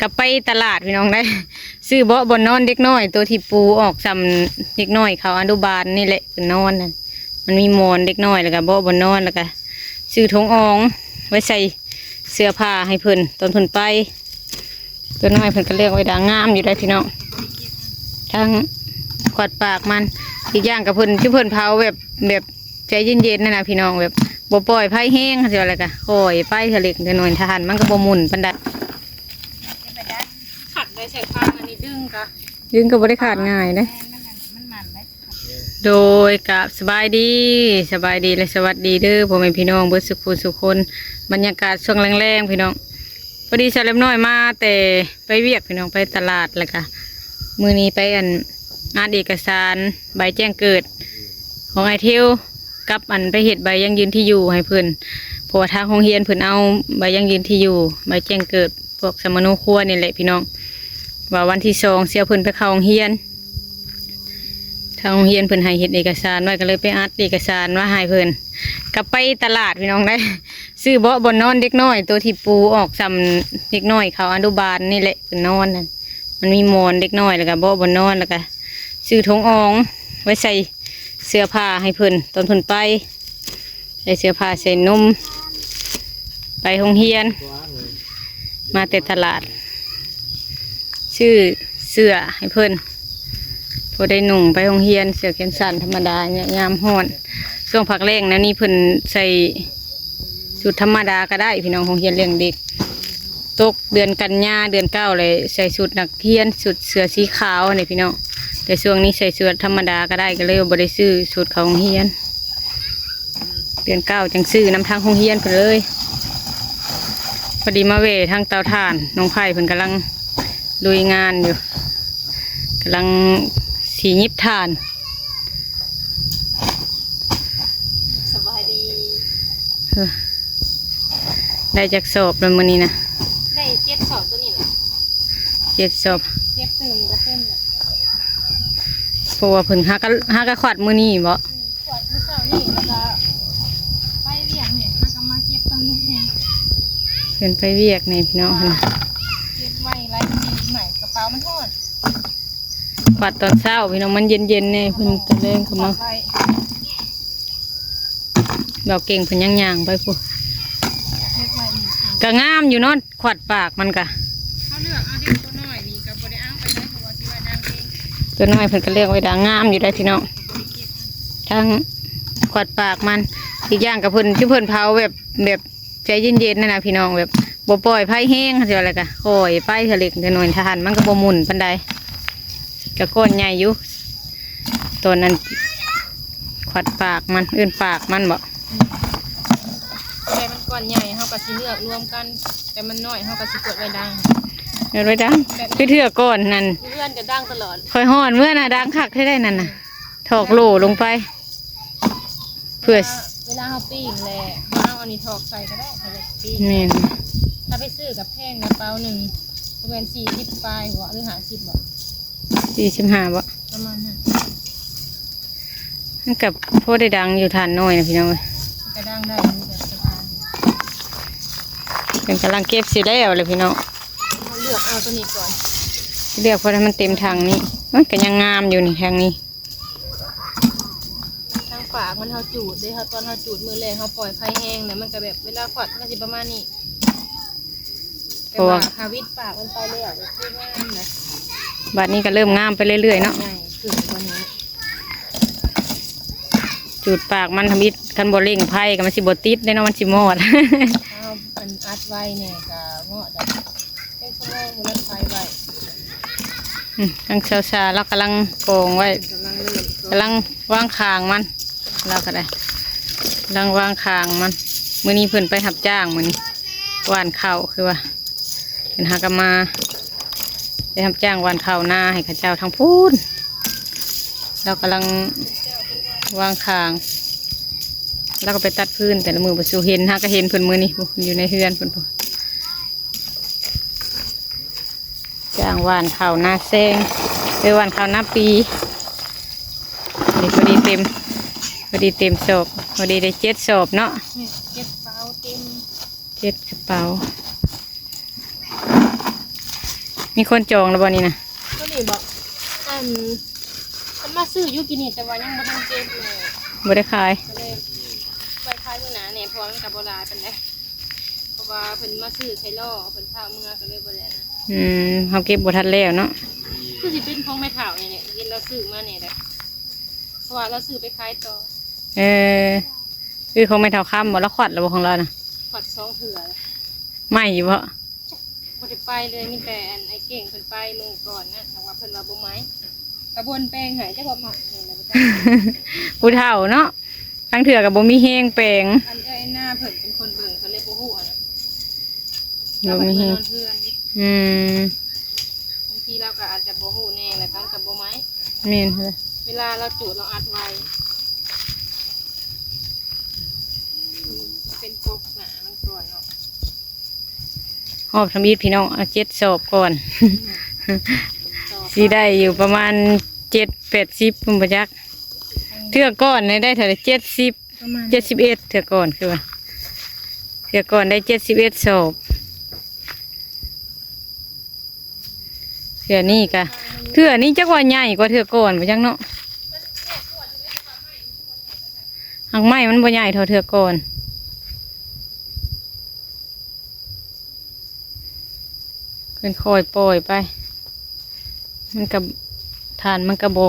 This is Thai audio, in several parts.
กับไปตลาดพี่น้องได้ซื้อเบาะบนนอนเด็กน้อยตัวที่ปูออกซ้ำเด็กน้อยเขาอนุบาลนี่แหละเป็นนอนนั่นมันมีหมอนเด็กน้อยแล้วก็เบาะบนนอนแล้วก็ซื้อถุงอองไว้ใส่เสื้อผ้าให้เพิ่นตอนเพิ่นไปตัวน้อยเพิ่นก็เลือกไว้ด่างงามอยู่ได้พี่น้องทั้งขวดปากมันอีกอย่างกับเพิ่นที่เพิ่นเผาแบบใจเย็นๆนั่นนะพี่น้องแบบบ่ปล่อยไฟแห้งเสียอะไรกันโอยไปเถลิกเดินหน่วยทหารมันก็บ่หมุนปันดัดขัดได้ใส่ฟางอันนี้ดึงก็บ่ได้ขาดง่ายนะโดยกับสบายดีและสวัสดีเด้อพ่อแม่พี่น้องเบิดสุขคนบรรยากาศช่วงแรงๆพี่น้องพอดีชาวเล็บน้อยมาแต่ไปเวียกพี่น้องไปตลาดแล้วก็มื้อนี้ไปอ่านเอกสารใบแจ้งเกิดของไอเทลกับไปเฮ็ดใบยังยืนที่อยู่ให้เพิ่นเพราะว่าทางโรงเรียนเพิ่นเอาใบยังยืนที่อยู่ใบแจ้งเกิดพวกสมโนครัวนี่แหละพี่น้องว่าวันที่2เสียเพิ่นไปเข้าโรงเรียนทางโรงเรียนเพิ่นให้เฮ็ดเอกสารไว้ก็เลยไปอัดเอกสารว่าให้เพิ่นกับไปตลาดพี่น้องได้ซื้อเบาะบนนอนเด็กน้อยตัวที่ปูออกซ้ำเด็กน้อยเขาอนุบาลนี่แหละเป็นนอนนั่นมันมีหมอนเด็กน้อยแล้วก็เบาะบนนอนแล้วก็ซื้อถุงอองไว้ใส่เสื้อผ้าให้เพิ่นตอนเพิ่นไปใส่เสื้อผ้าใส่นมไปโรงเรียนมาแต่ตลาดชื่อเสื้อให้เพิ่นพอได้หนุ่งไปโรงเรียนเสื้อแขนสั้นธรรมดาเนี่ยยามฮ้อนช่วงพักแรงนะนี่เพิ่นใส่ชุดธรรมดาก็ได้พี่น้องโรงเรียนเลี้ยงเด็กตกเดือนกันยาเดือน9เลยใส่ชุดนักเรียนชุดเสื้อสีขาวนี่พี่น้องแต่ช่วงนี้ใส่ชุดธรรมดาก็ได้ก็เลยบ่ได้ซื้อชุดของโรงเรียนเดือน9จังซื้อน้ำทางโรงเรียนไปเลยพอดีมาเวทางเตาถ่านน้องไผ่เพิ่นกำลังลุยงานอยู่กำลังสียิบถ่านสบายดีได้จากสอบแล้วมื้อนี้นะได้7 สอบตัวนี้แหละ7 สอบ7ตื่นก็เต็มเลยเพราะว่าเพิ่นหากระขวัดมื้อนี้บ่ขวัดมื้อเช้านี่แล้วก็ไปเวียกเนี่ยหาก็มาเก็บตอนนี้เพิ่นไปเวียกนี่พี่น้องหั่นเก็บไว้หลายปีใหม่กระเป๋ามันฮ้อนขวัดตอนเช้าพี่น้องมันเย็นๆนี่เพิ่นตะแลงเข้ามาเราเก่งเพิ่นย่างๆไปพุ่นก็งามอยู่เนาะขวัดปากมันก็เขาเลือกเอาเด็กตัวน้อยนี่ก็บ่ได้เอาไปได้เพราะว่าที่ว่าดังเองตัวน้อยเพิ่นก็เลือกไว้ด่างงามอยู่ได้พี่น้องทั้งขวัดปากมันอีกอย่างกับเพิ่นที่เพิ่นเผาแบบใจเย็นๆนั่นนะพี่น้องแบบบ่ปล่อยไฟแห้งเสียอะไรกันโอยไปเถลิกเดินหน่วยทหารมันก็บ่หมุนปานใดกระก้นใหญ่อยู่ตัวนั้นขวัดปากมันอื่นปากมันบ่แต่มันก้อนใหญ่เฮาก็สิเลือกรวมกันแต่มันน้อยเฮาก็สิกดไว้ดังเกิดไว้ดังคือเถื่อก้อนนั่นเพื่อนจะดังตลอดค่อยฮ้อนเมื่อน่ะดังคักให้ได้นั่นน่ะถอกโหลลงไปเพื่อเวลาเฮาปิ้งแหละเอาอันนี้ถอกใส่ก็ได้ใส่ปิ้งนี่ถ้าไปซื้อกับแพงกระเป๋าหนึ่งประมาณ40 ปลายหัวหรือ50บ่45บ่ประมาณนั้นนั่นกับพวกได้ดังอยู่ฐานน้อยนะพี่น้องก็ดังได้แบบสบายเป็นกำลังเก็บสิแล้วเลยพี่น้องเลือกเอาตัวนี้ก่อนเลือกเพราะมันเต็มทางนี้มันก็ยังงามอยู่นี่ทางนี้ทางปากมันเขาจูดเลยเขาตอนเขาจูดมือแรงเขาปล่อยไฟแห้งเนี่ยมันก็แบบเวลาขวัดมันก็จะประมาณนี้แต่ว่าคาวิดปากมันไปเลยอ่ะคืองามนะบัดนี้ก็เริ่มงามไปเรื่อยๆเนาะจูดปากมันทำอิดคันโบเล่งไพ่กับมันสิบติดได้เนาะมันสิมอดมันอัดไว้เนี่ยก็เหมาะแต่เป็นชั่วโมงมันไฟไว้ทั้งเช้าๆเรากำลังโกงไว้กำลังวางคางมันเราก็ได้กำลังวางคางมันมื้อนี้เพิ่นไปหับจ้างมื้อนี้หว่านข้าวคือว่าเป็นหากมาไปหับจ้างหว่านข้าวหน้าให้ข้าเจ้าทางพูนเรากำลังวางคางแล้วก็ไปตัดพื้นแต่ละมือประสูเห็นฮะก็เห็นเพิ่นมือนี่อยู่ในเฮือนเพิ่นจ้างหวานข้าวหน้าแซงไปหวานข้าวหน้าปีนี่พอดีเต็มศพพอดีได้7 ศพเนาะ7 กระเป๋าเต็ม7 กระเป๋า มีคนจองแล้วบ่นี่นะ ก็นี่บอกมันมาซื้ออยู่กินนี่แต่ว่ายังบ่ทันเก็บเลย บ่ได้ขาย ก็เลยไปขายมื้อหน้าเนี่ยเพราะว่ามันก็บ่หลายปานใดเพราะว่าเพิ่นมาซื้อไข่ล่อเพิ่นพาเมื่อก็เลยบ่ได้นะ เฮาเก็บบ่ทันแล้วเนาะ คือสิเป็นของแม่เฒ่านี่แหละเย็นเราซื้อมาเนี่ยแหละเพราะว่าเราซื้อไปขายต่อ คือของไม่เท่าค่ำบ่ละขวัดแล้วบ่ของเรานะ ขวด2เถื่อ ไม่อยู่บ่ บ่ได้ไปเลยมีแต่ไอ้เก่งเพิ่นไปมื้อก่อนนะแต่ว่าเพิ่นว่าบ่ไหมกระบวนแปลงหายจักว่าหมักนี่แหละบ่จัก ผู้เฒ่าเนาะทั้งเถื่อกับบ่มีแห้งแปลง อันเอ้ยหน้าเพิ่นเป็นคนเบิ่งเขาเลยบ่ฮู้อะนะ บ่ เรา มี เป็น แห้ง เพื่อน อืม บางทีเราก็อาจจะบ่ฮู้แน่แล้วกันกับบ่ไหม แม่นเลย เวลาเราจูดเราอัดไว้เป็นกกหนามันก่อนเนาะ หอบทำอีดพี่น้องเอา7 ศอกก่อน สิได้อยู่ประมาณ7-80ปุ่มประจักเทื่อก่อนเนี่ยได้เท่าไหร่70 ประมาณ 71เทื่อก่อนคือว่าเทื่อก่อนได้71 ศอกเทื่อนี้กะเทื่อนี้จักว่าใหญ่กว่าเทื่อก่อนบ่จักเนาะหางไม้มันบ่ใหญ่เท่าเทื่อก่อนเพิ่นคอยปล่อยไปมันกับทานมันกับโบ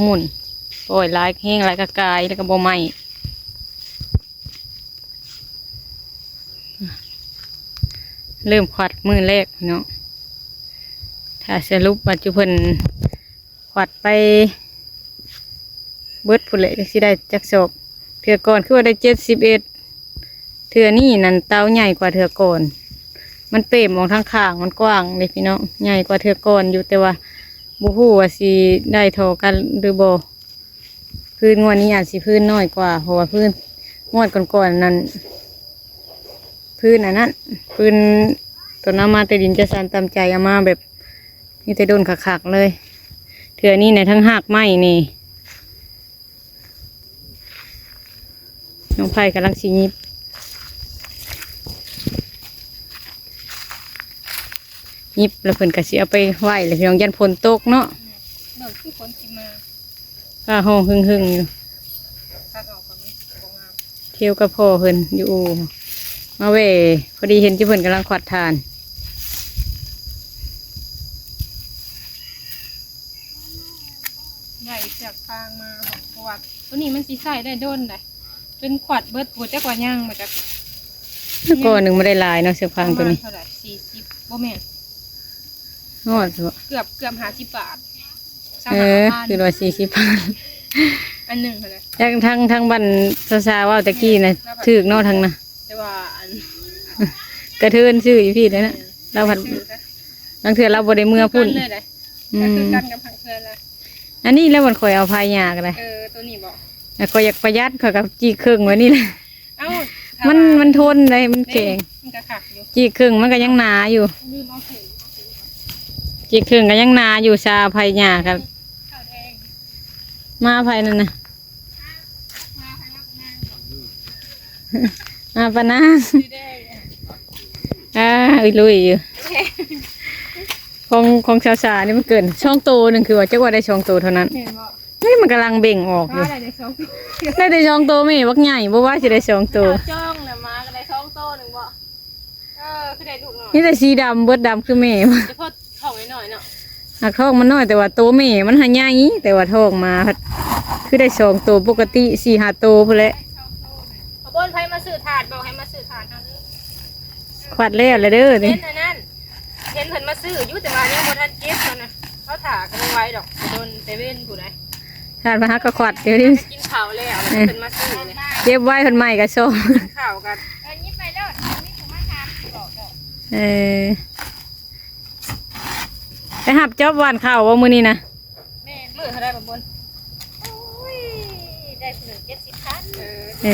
หมุนปล่อยหลายแห้งหลายกระกายแล้วก็บ่ไหม้เริ่มขวัดมือแรกเนาะถ้าสรุปว่าจุเพิ่นขวัดไปเบิดพุ่นเลยสิได้จักศอกเถื่อก่อนคือว่าได้71เถื่อนี่นั่นเตาใหญ่กว่าเถื่อก่อนมันเปรมมองทางข้างมันกว้างเลยพี่น้องใหญ่กว่าเถื่อก่อนอยู่แต่ว่าบ่ฮู้ว่าสิได้เท่ากันหรือบ่พื้นงวดนี้อาจสิพื้นน้อยกว่าเพราะว่าพื้นงวดก่อนๆนั้นพื้นอันนั้นพื้นตัวน้ำมาแต่ดินจะสั่นตามใจเอามาแบบนี่แต่โดนขักๆเลยเถื่อนี่ในทั้งหักไม้นี่น้องไผ่กำลังสิยิบแล้วเพิ่นก็สิเอาไปไหว้เลยพี่น้องยันฝนตกเนาะ เบิ่งคือคนสิมา ข้าห้องหึงๆอยู่ ถ้าออกก็มันบ่งาม เที่ยวกับพ่อเพิ่นอยู่อู่มาเว่พอดีเห็นที่เพิ่นกำลังขวัดทาน ใหญ่จากฟางมาเพราะว่าตัวนี้มันสิใส่ได้โดนได้จนขวัดเบิดหัวจักว่าย่างมาจาก แล้วก็หนึ่งไม่ได้ลายเนาะเสื้อผ้าตัวนี้ เท่าไหร่40บ่แม่น นอดสิวะ เกือบ50 บาท คือ140 บาท อันหนึ่งเท่าไหร่ ทั้งบันซาว่าตะกี้นะถือกเนอทั้งนะ แต่ว่าอัน กระเทือนชื่ออยู่พี่เลยนะเราผัดบางเทื่อเราบริเมื่อพุ่น เลยได้ก็คือกันกับผักเพื่อนเลย อันนี้แล้วมันคอยเอาพายยากเลย ตัวนี้บอก แต่คอยอยากประหยัดคอยกับจีเครื่องไว้นี่แหละ เอ้า มันทนเลยมันแข็ง มันกระขักอยู่ จีเครื่องมันก็ยังหนาอยู่ ลืมเอาเข็ม จีเครื่องก็ยังหนาอยู่ซาพายยากครับ ข้าวแดง มาพายนั่นนะ มาข้างล่างหน้า มาปะนะ สีแดง ลุยอยู่ของชาวสานี่มันเกินช่องโตหนึ่งคือว่าจักว่าได้ช่องโตเท่านั้น เห็นบอก นี่มันกำลังเบ่งออกอยู่ ว่าอะไรในสอง ได้แต่ช่องโตไม่บักใหญ่บ่ว่าจะได้ช่องโต จ้องเลยมากันในสองโต้หนึ่งบ่คือได้ถูกหน่อย นี่แต่สีดำเบิดดำคือแม่ เฉพาะของหน่อยเนาะ หักทองมันน้อยแต่ว่าโตแม่มันหาใหญ่แต่ว่าทองมาคือได้ช่องโตปกติ4-5โตพุ่นแหละ ขบวนไฟมาสื่อถาดบอกให้มาสื่อถาดเขาเลย ขวัดแล้วเลยเด้อ เห็ นี่ นอันนั้นเห็นเพิ่นมาซื้ออยู่แต่ว่ายังบ่ทันเก็บเลยนะเขาถากันไว้ดอกโดนเซเว่นผู้ใด ทานมาฮักก็ขวัดเดี๋ยวนี้ กินข้าวแล้วเพิ่นมาซื้อเลย เก็บไว้เพิ่นใหม่ก็โซ่ กินข้าวกันยิบไปแล้วมีถุงมาทำบอกดอก ไปหับจอบหวานข้าวว่ามื้อนี้นะ แม่มือเท่าไรบ่บนโอ้ยได้เพิ่น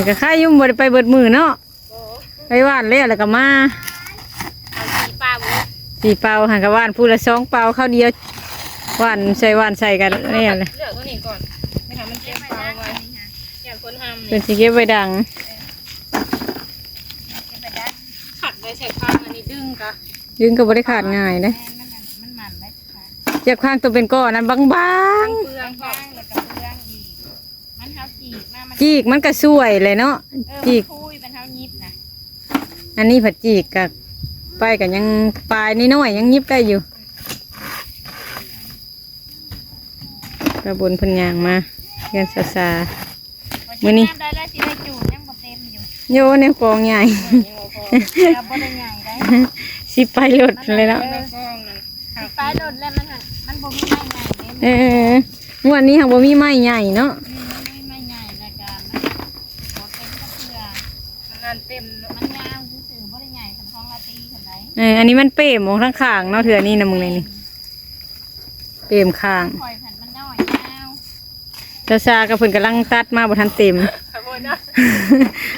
70,000 ก็ค่ายุ่มบ่ได้ไปเบิดมื้อเนาะ โอ้ ไปหวานแล้วก็มา เอาสีปลาบ่ สี่เปาหันกับหวานพูละ2 เปาข้าวเดียวหวานใส่กันนี่แหละ เลือกตัวนี้ก่อนไม่ทำมันเก็บปลาไว้อย่าคนห้าม เป็นสิเก็บไว้ดัง ขัดได้ใส่ข้างอันนี้ดึงกะ ดึงก็บ่ได้ขาดง่ายเด้ มันมันได้ค่ะ เจ็บข้างตัวเป็นก้อนนั้นบาง เปลืองแล้วก็เปลืองอีกมันเท้าจีกมามัน ๆจีกมันก็สวยเลยเนาะจีก คุยเป็นเท้ายิบนะ อันนี้ผัดจีกกับไปกันยังปลายนิดหน่อยยังยิบได้อยู่กระบวนเพันยางมาเงินซามื้อนี้ ได้แล้วสิได้จูดยังบ่เต็มอยู่ โยในกองใหญ่ เราบ่ได้ใหญ่ได้ สิไปหลดเลยเนาะ ไปโดดแล้วมันบ่มีไม้ใหญ่เด้ เอองวดนี้ค่ะบ่มีไม้ใหญ่เนาะ มันไม่ไม้ใหญ่แล้วก็มันบ่เต็มก็เพื่อมันนั่นเต็มมันยาวซื่อๆบ่ได้ใหญ่สำของลาตีเท่าใด อันนี้มันเป้มองทั้งข้างเนาะเถื่อนี่นะมึงเลยนี่เป้มข้าง ปล่อยแผ่นมันน้อยยาว ซากับเพิ่นกำลังตัดมาบ่ทันเต็ม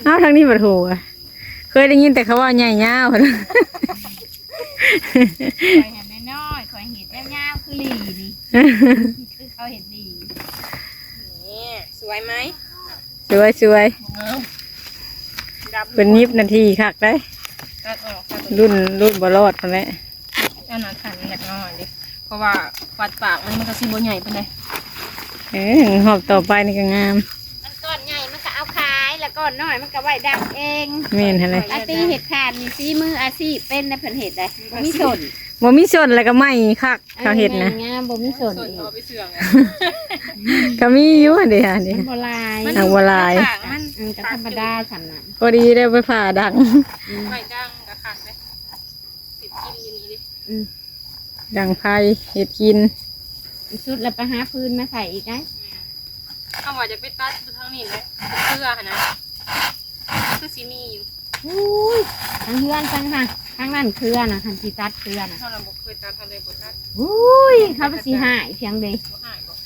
เอ้าทางนี้บ่ถูกอะเคยได้ยินแต่เขาว่าใหญ่ยาว ปล่อยแผ่นน้อยๆปล่อยเห็ดยาวๆคือหลีนี่คือเขาเห็ดหลีนี่สวยไหม สวยสวยเป็นยิบนาทีคักได้ ตัดออก รุ่นบ่รอดพุ่นแหละ อันนั้นขันเล็กน้อยดิเพราะว่าฟัดปากมันก็สิบ่ใหญ่ปานใด หอบต่อไปนี่ก็งาม มันก้อนใหญ่มันก็เอาขายแล้วก้อนน้อยมันก็ไว้ดักเอง แม่นหั่นเลย อาตีเห็ดขาดมีซีมืออาชีพเป็นในเพิ่นเห็ดได้บ่มีสน บ่มีส่วนแล้วก็ไม่คักเขาเฮ็ดนะ งามบ่มีสน เอาไปเสื่องอะ ก็มีอยู่หั่นเด้อหั่นเด้ บ่ลาย ทางบ่ลาย มันก็ธรรมดาฉันน่ะ พอดีได้ไปผ่าดัง ไม่ดังกะขังเลยติดกินอยู่นี่ดิ ดังไผเฮ็ดกิน สุดแล้วไปหาพื้นมาใส่อีกได้ คำว่าจะไปตัดทางนี้เลยเสื้อหั่นนะคือสีมีอยู่ อุ้ยทั้งเฮือนทั้งห่ะทั้งนั่นเครือน่ะทันสิตัดเครือน่ะ เท่านั้นบอกเคยตัดเท่าเลยบอกตัด อุ้ยเขาไปสิหายเพียงเดี บ่หายบอก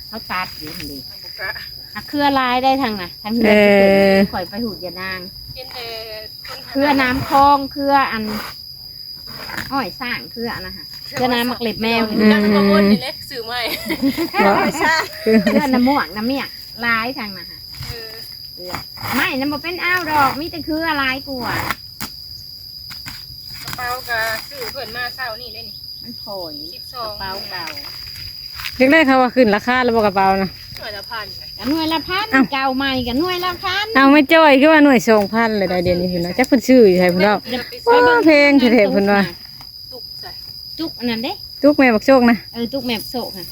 เขาตัดอยู่หั่นเดี บอกกะ อ่ะเครือลายได้ทางน่ะทางเฮือนข่อยไปหูดยานาง เห็นแต่คน เครือน้ำคลองเครืออันอ้อยสร้างเครือนะคะเครือน้ำมักเล็บแมวนี่ ดังมาบนนี่เลยสื่อใหม่ เครือน้ำม่วงน้ำเมียกลายทางน่ะค่ะ เออ ไม่น้ำบ่เป็นอ้าวดอกมีแต่เครือลายกลัว กระเป๋ากะสื่อเพิ่นมาเศร้านี่เลยนี่ มันโผล่ 12 กระเป๋าเก่า เรียกได้เขาว่าขึ้นราคาแล้วบ่กระเป๋านะ หน่วยละพันเลย กับหน่วยละพันเก่าใหม่กับหน่วยละพัน เอาไม่จ้อยคือว่าหน่วย2,000เลยได้เดี๋ยวนี้พุ่นเนาะจักเพิ่นซื้ออยู่ไสพุ่นเนาะ จะไป ว้าแพงแท้ๆเพิ่นว่า ตุกใส่ ตุกอันนั้นเด้ ตุกแม่บักโชคนะ ตุกแมบโซกค่ะ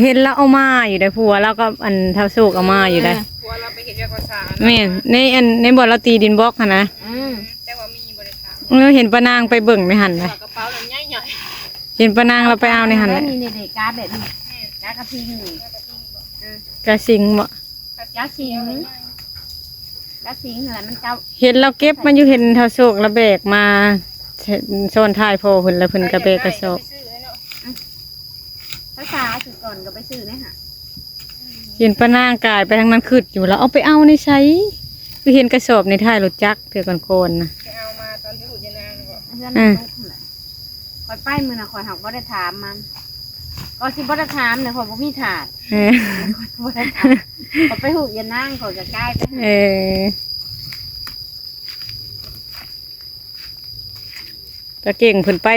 เห็นแล้วเอามาอยู่ได้ผัวแล้วก็อันเท่าโชคเอามาอยู่ได้ ผัวเราไปเห็นเรียกว่าสาร แม่นในบ่อนเราตีดินบล็อกหั่นนะ แต่ว่ามีบริษัท เราเห็นป้านางไปเบิ่งในหั่นเลย กระเป๋าเราใหญ่ เห็นป้านางเราไปเอาในหั่นเลย นี่ในเด็กการ์ดแบบนี้การ์ดกระทิงนี่ กระสิงบ่ กระทิงกระทิงอะไรมันเก่า เห็นเราเก็บมาอยู่เห็นเท่าโชคแล้วแบกมาโซนท้ายพ่อเพิ่นแล้วเพิ่นก็แบกกระสอบ ภาษาสุดก่อนก็ไปซื้อเนี่ยค่ะ เห็นป้านางกายไปทางนั้นขึ้นอยู่แล้วเอาไปเอาในไสคือเห็นกระสอบในท้ายรถจักรเถื่อก่อนๆนะ ไปเอามาตอนที่หุ่นยนางบอก เพื่อนลูกเลยคอยไปมือนะคอยหักบ่ได้ถามมันก็สิบ่ได้ถามเนี่ยคอยบ่มีถาด เออ บ่ได้ถามคอยไปหูยันนั่งคอยจะใกล้ไป เออตะเก่งเพิ่นไป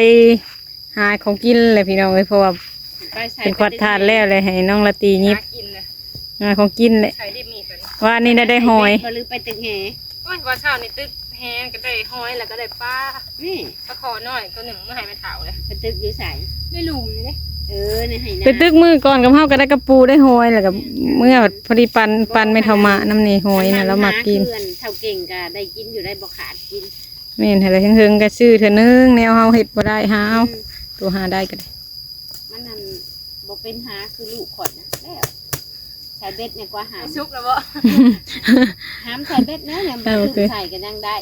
หาของกินเลยพี่น้องเอ้ยเพราะว่าเป็นควัดทานแล้วเลยให้น้องละตียิบ กินเลย หาของกินเลย ใส่รีบมีดไป ว่านี่ได้หอย บ่ลือไปตึกแห โอ้ยว่าเช้านี่ตึกแฮงก็ได้หอยแล้วก็ได้ปลา นี่ ตะขอน้อยตัวหนึ่งเมื่อไหร่มันเถาเลย ไปตึกอยู่ใส่ ได้ลุมนี่ ในไหนะ ไปตึกมือก่อนกับเฮาก็ได้กระปูได้หอยแล้วก็เมื่อพอดีปันไม่เท่ามาน้ำนี่หอยนะแล้วมากิน เพื่อนเท่าเก่งก็ได้กินอยู่ได้บ่ขาดกิน แม่นให้เราเฮงๆก็ซื้อเถอะนึงแนวเฮาเฮ็ดบ่ได้หาเอาตัวหาได้ก็ได้ มันนั่นบ่เป็นหาคือลูกขอดนะแล้วใส่เบ็ดเนี่ยกว่าหาม ชุกแล้วบ่ หามใส่เบ็ดเนี่ยมันคือใส่กันยังได้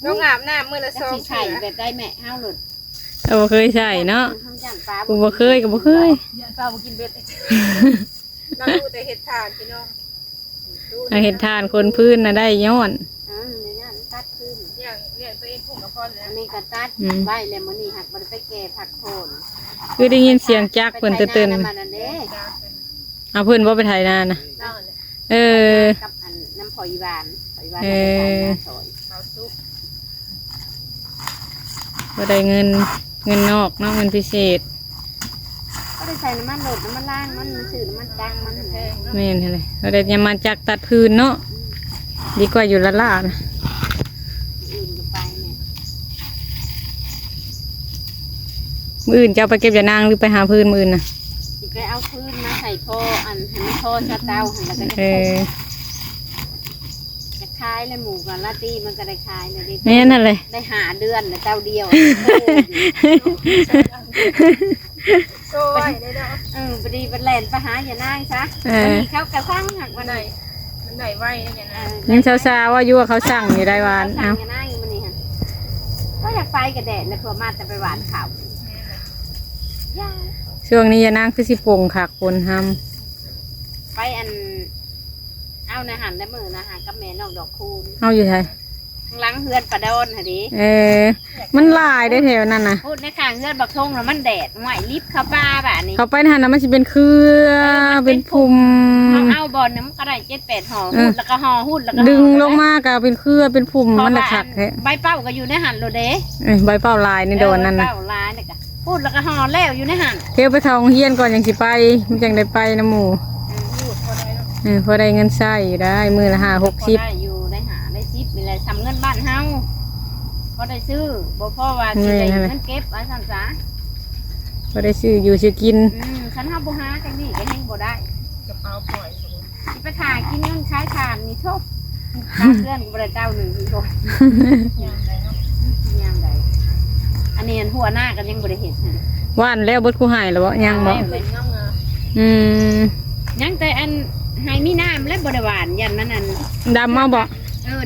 น้องอาบน้ำมือละ แล้ว สอง สิใส่แบบได้แม่ห้าวหลุด เราบ่เคยใส่เนาะ ทำย่านปลา กูบ่เคยก็บ่เคย ยันเปล่ากินเบ็ดเราดูแต่เห็ดทานพี่น้อง เอาเฮ็ดทานคนพื้นน่ะได้ย้อน ในงานตัดขึ้น เลี้ยงตัวเองพุ่งกับพ่อเลย อันนี้ก็ตัดใบแล้วมื้อนี้หักบ่ได้ไปแก่ผักโคน คือได้ยินเสียงจักรเพิ่นตื่น มันนั่นเด้ ๆเอาเพิ่นบ่ไปไถนานะ เล่าเลย เออ กับอันน้ำพออีบานพออีบาน เออ สอย เขาซุก ก็ได้เงินนอกเนาะเงินพิเศษ ก็ได้ใส่น้ำมันโหลดน้ำมันล่างมันสื่อน้ำมันจังมันแพง แม่นเลยก็ได้ยามาจากตัดพื้นเนาะดีกว่าอยู่ละล่านะ อื่นก็ไปเนี่ย มื้ออื่นจะเอาไปเก็บยานางหรือไปหาพื้นมื้ออื่นน่ะ สิไปเอาพื้นมาใส่ท่ออันให้มันท่อชะเต้าหันแล้วก็จะ เออ จะคายเลยหมูกับลาตีมันก็ได้คายเลยดิ แม่นั่นเลย ได้หาเดือนเลยเต้าเดียว โซ่ได้เนาะ พอดีเป็นแหลนไปหาอย่านั่งซะ เอ วัน อ นี้เขากระซังหักวันไหน มันได้ไว้ได้ยังไง ยังเช้าๆว่าอยู่ว่าเขาสั่งอยู่ได้วาน สั่ เอ้าง อย่านั่งมันนี่ฮะก็อยากไปกับแดดเลยเพื่อมาแต่ไปหวานเขาย่า ช่วงนี้ยานางคือสิโป่งคักคนท ไปอันเอาในหันได้มือนะฮะกับแม่น้องดอกคูณ ำเฮาอยู่ไทย ข้างหลังเฮือนปลาดอนฮะดิ เออมันหลายได้แถวนั้นน่ะ พูดในข้างเฮือนบักทงแล้วมันแดดห่วยลิฟต์เข้าป้าแบบนี้ เขาไปนั่นน่ะมันสิเป็นเครือเป็นพุ่ม เอาบอลน้ำก็ได้7-8ห่อหุ่นแล้วก็ห่อหุ่นแล้วก็ ดึงลงมาก็เป็นเครือเป็นพุ่มมันละคักแท้ ใบเป้าก็อยู่ในหันโลเด้ ใบเป้าลายในโดนนั่น ใบ น่ะ เป้าลายนี่ก็พูดแล้วก็ห่อแล้วอยู่ในหัน เที่ยวไปทองเฮียนก่อนยังสิไปมันจังได้ไปนะหมู่พอได้เงินใช้อยู่ได้มือละพอ50-60ได้อยู่ได้หาได้10มีอะไรทำเงินบ้านเฮาพอได้ซื้อบ่พอว่าสิได้เงินเก็บไว้ซั่นซะ พอได้ซื้ออยู่ซื้อกิน ฉันเฮาบ่หาจังนี้ก็ยังบ่ได้ กระเป๋าปล่อย สิไปถ่ายกินเงินขายทานนี่โชคทางเพื่อนก็บ่ได้เจ้าหนึ่งอีกคน ยามใดเนาะ ยามใดอันนี้อันหัวหน้าก็ยังบ่ได้เห็น ว่านแล้วเบิดคู่หายแล้วบ่ยังบ่ เป็นงามงา อืม ยังแต่อันให้มีน้ำและบริวารยันมันอัน ดำมาบ่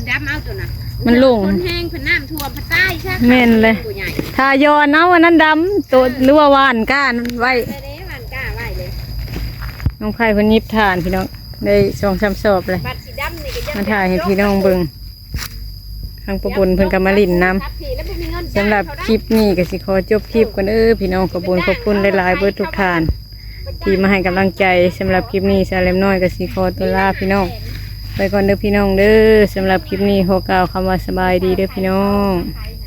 ดำเอาตัวน่ะ มันโล่ง คนแห้งเพิ่นน้ำท่วมพระใต้ใช่ แม่นเลย ผู้ใหญ่ ทายอนเอาอันนั้นดำตัวหรือว่าว่านก้านไว้ เลยเด้มันกล้าไว้เลย น้องไผ่เพิ่นยิบทานพี่น้องได้2-3 สอบเลย บัดสีดำนี่ก็ยัง มาถ่ายให้พี่น้องเบิ่งทางประบุญเพิ่นก็มาลิ้นน้ำ ทับทีแล้วบ่มีเงิน สำหรับคลิปนี้ก็สิขอจบคลิปกันพี่น้องขอบคุณหลายๆเบิดทุกท่าน ที่มาให้กำลังใจสำหรับคลิปนี้สาวเล็มน้อยก็สิขอตัวลาพี่น้องไปก่อนเด้อพี่น้องเด้อสำหรับคลิปนี้ขอกล่าวคำว่าสบายดีเด้อพี่น้อง ขายน่ะ